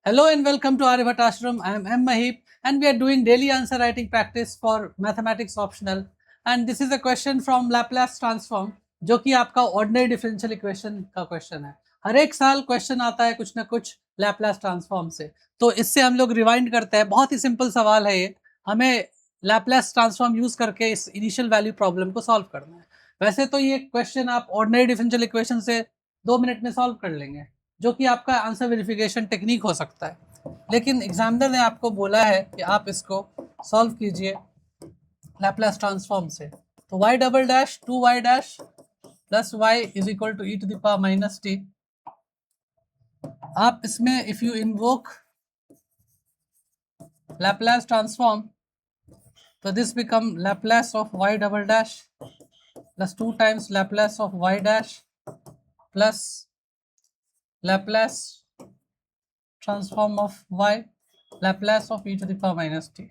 Hello and welcome to Aryabhat Ashram. I am M. Mahip and we are doing daily answer writing practice for mathematics optional. And this is a question from Laplace transform जो कि आपका ordinary differential equation का question है. हर एक साल question आता है कुछ ना कुछ Laplace transform से. तो इससे हम लोग रिवाइंड करते हैं. बहुत ही सिंपल सवाल है ये. हमें Laplace transform यूज करके इस इनिशियल वैल्यू प्रॉब्लम को सॉल्व करना है. वैसे तो ये क्वेश्चन आप ऑर्डिनरी डिफरेंशियल इक्वेशन से 2 मिनट में सॉल्व कर लेंगे, जो कि आपका आंसर वेरिफिकेशन टेक्निक हो सकता है. लेकिन एग्जामिनर ने आपको बोला है कि आप इसको सॉल्व कीजिए लैप्लास ट्रांसफॉर्म से. तो y double dash 2y dash plus y is equal to e to the power minus t. आप इसमें if you invoke Laplace transform तो this become Laplace of y double dash plus 2 times Laplace of y dash plus Laplace transform of y Laplace of e to the power minus t.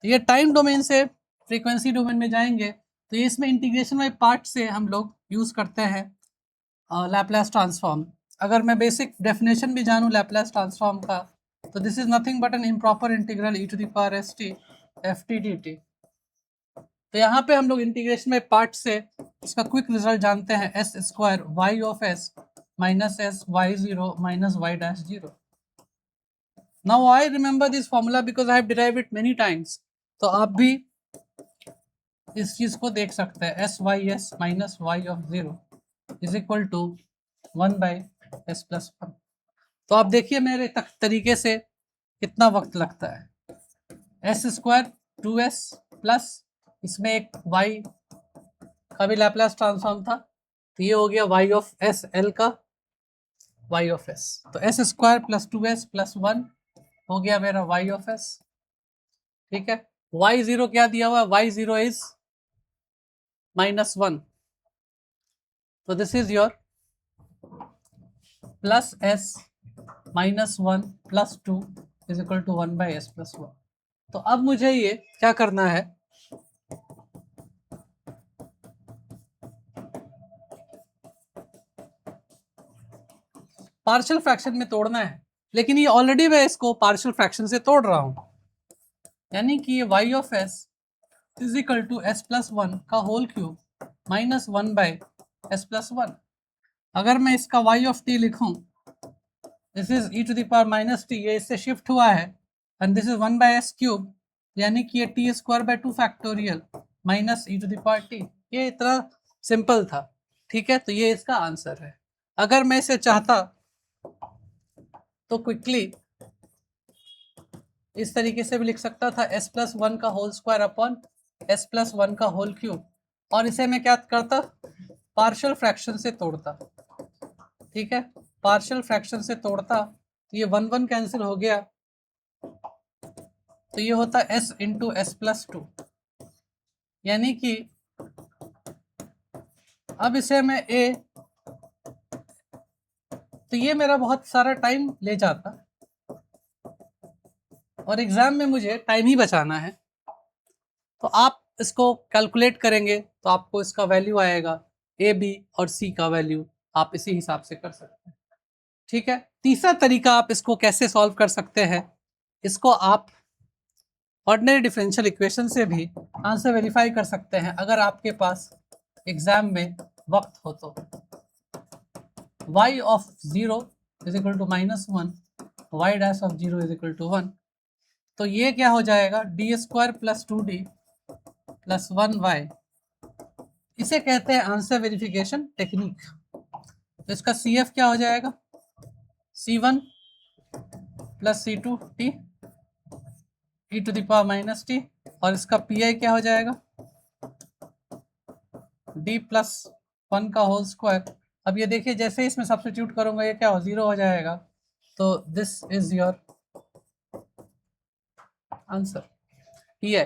ये time domain से frequency domain में जाएंगे तो ये इसमें integration वाले part से हम लोग यूज़ करते हैं लैप्लास ट्रांसफॉर्म. अगर मैं बेसिक डेफिनेशन भी जानूँ लैप्लास ट्रांसफॉर्म का तो this is nothing but an improper integral e to the power s t f t d t. तो यहाँ पे हम लोग इंटीग्रेशन में पार्ट से इसका क्विक रिजल्ट जानते हैं s square y of s minus s y0 minus y dash 0. Now I remember this formula because I have derived it many times. तो आप भी इस चीज को देख सकते हैं s y s minus y of 0 is equal to 1 by s plus 1. तो आप देखिए मेरे तरीके से कितना वक्त लगता है. एस स्क्वायर 2s प्लस इसमें एक y का भी लैप्लास ट्रांसफॉर्म था तो ये हो गया y ऑफ एस एल का y ऑफ s. तो S square plus 2s plus 1 हो गया मेरा y ऑफ s. ठीक है. y0 क्या दिया हुआ है? y0 is minus 1. तो this is your plus s minus 1 plus 2 is equal to 1 by s plus 1. तो अब मुझे ये क्या करना है, पार्शियल फ्रैक्शन में तोड़ना है. लेकिन ये ऑलरेडी मैं इसको पार्शियल फ्रैक्शन से तोड़ रहा हूं, यानी कि ये y of s is equal to s plus 1 का whole cube minus 1 by s plus 1. अगर मैं इसका y ऑफ t लिखूं this is e to the power minus t, ये इससे शिफ्ट हुआ है and this is 1 by s cube, यानी कि ये t square by 2 factorial minus e to the power t. ये इतना सिंपल था. ठीक है. तो ये इसका आंसर है. अगर मैं इसे चाहता तो क्विकली इस तरीके से भी लिख सकता था s प्लस 1 का whole square upon s plus 1 का होल क्यूब, और इसे मैं क्या करता, पार्शियल फ्रैक्शन से तोड़ता. ठीक है. पार्शियल फ्रैक्शन से तोड़ता तो ये 1 1 कैंसिल हो गया तो ये होता s इंटू एस प्लस 2, यानी कि अब इसे मैं a, तो ये मेरा बहुत सारा टाइम ले जाता और एग्जाम में मुझे टाइम ही बचाना है. तो आप इसको कैलकुलेट करेंगे तो आपको इसका वैल्यू आएगा ए बी और सी का वैल्यू आप इसी हिसाब से कर सकते हैं. ठीक है. तीसरा तरीका आप इसको कैसे सॉल्व कर सकते हैं, इसको आप ऑर्डिनरी डिफरेंशियल इक्वेशन से भी आंसर वेरीफाई कर सकते हैं अगर आपके पास एग्जाम में वक्त हो तो. y of 0 is equal to minus 1 y dash of 0 is equal to 1. तो ये क्या हो जाएगा D square plus 2d plus 1y. इसे कहते हैं आंसर वेरिफिकेशन टेक्निक. तो इसका CF क्या हो जाएगा C1 plus C2 t e to the power minus t, और इसका PI क्या हो जाएगा d प्लस 1 का होल स्क्वायर. अब ये देखिए जैसे इसमें सब्स्टिट्यूट करूंगा ये क्या हो 0 हो जाएगा. तो this is your answer PI.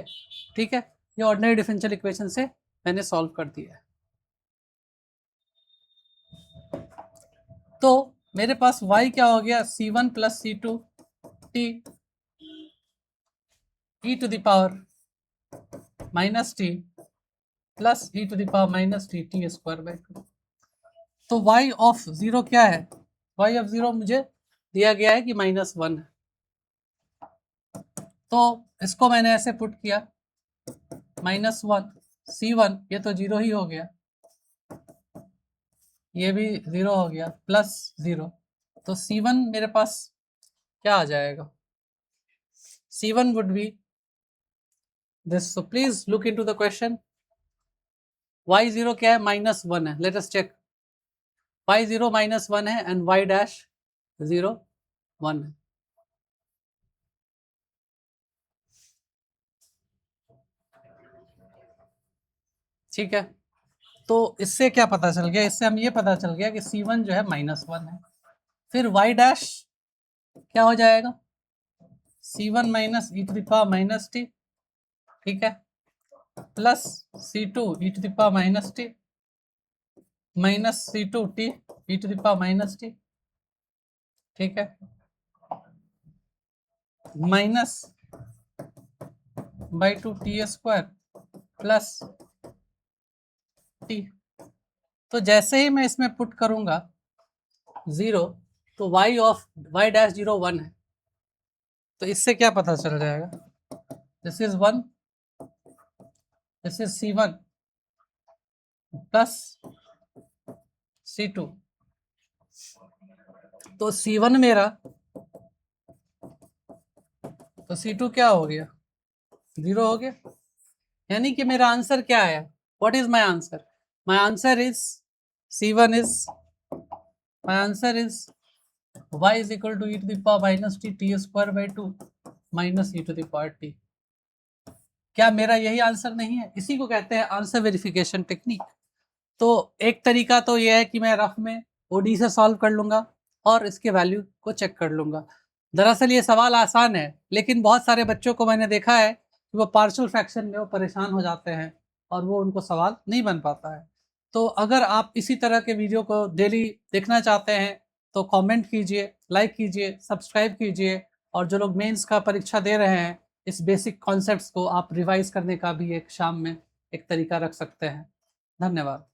ठीक है. ये ऑर्डिनरी डिफरेंशियल इक्वेशन से मैंने सॉल्व कर दिया है. तो मेरे पास y क्या हो गया C1 plus C2 t e to the power minus t plus e to the power minus t t square by 2. तो y ऑफ 0 क्या है, y ऑफ 0 मुझे दिया गया है कि -1 है, तो इसको मैंने ऐसे पुट किया -1 C1, ये तो 0 ही हो गया, ये भी 0 हो गया, +0, तो C1 मेरे पास क्या आ जाएगा, C1 would be this. So please look into the question. y0 क्या है, -1 है, let us check. y0 -1 है and y dash 0 1 है. ठीक है, तो इससे क्या पता चल गया, इससे हम ये पता चल गया कि C1 जो है -1 है. फिर y डैश क्या हो जाएगा, C1 - e to the power -t, ठीक है, plus C2 e to the power -t minus C2t e to the power -t, ठीक है, माइनस /2 t² प्लस t. तो जैसे ही मैं इसमें पुट करूंगा 0, तो y डैश 0 1 है, तो इससे क्या पता चल जाएगा, this is 1, this is C1 plus C2, तो C1 मेरा, तो C2 क्या हो गया, 0 हो गया. यानी कि मेरा आंसर क्या आया, what is my answer, my answer is C1 is, my answer is y is equal to e to the power -t t² -2 e to the power t. क्या मेरा यही आंसर नहीं है, इसी को कहते हैं आंसर वेरिफिकेशन टेक्निक. तो एक तरीका तो यह है कि मैं रफ में OD से सॉल्व कर लूंगा और इसके वैल्यू को चेक कर लूंगा. दरअसल ये सवाल आसान है, लेकिन बहुत सारे बच्चों को मैंने देखा है कि वो पार्शियल फ्रैक्शन में वो परेशान हो जाते हैं और वो उनको सवाल नहीं बन पाता है. तो अगर आप इसी तरह के वीडियो को डेली देखना चाहते हैं तो कमेंट कीजिए, लाइक कीजिए, सब्सक्राइब कीजिए, और जो लोग मेंस का परीक्षा दे रहे हैं, इस बेसिक कॉन्सेप्ट्स को आप रिवाइज करने का भी एक शाम में एक तरीका रख सकते हैं. धन्यवाद.